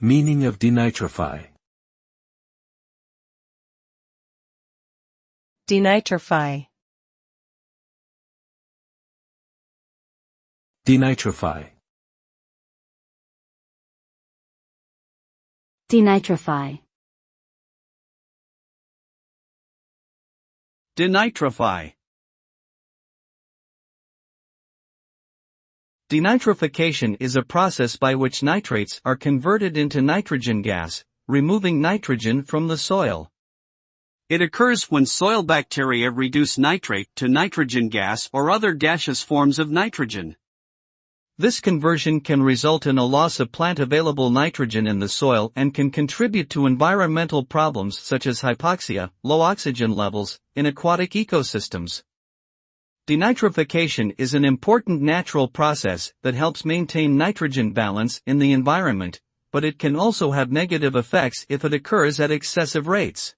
Meaning of denitrify. Denitrify. Denitrify. Denitrify. Denitrify. Denitrification is a process by which nitrates are converted into nitrogen gas, removing nitrogen from the soil. It occurs when soil bacteria reduce nitrate to nitrogen gas or other gaseous forms of nitrogen. This conversion can result in a loss of plant-available nitrogen in the soil and can contribute to environmental problems such as hypoxia, low oxygen levels, in aquatic ecosystems. Denitrification is an important natural process that helps maintain nitrogen balance in the environment, but it can also have negative effects if it occurs at excessive rates.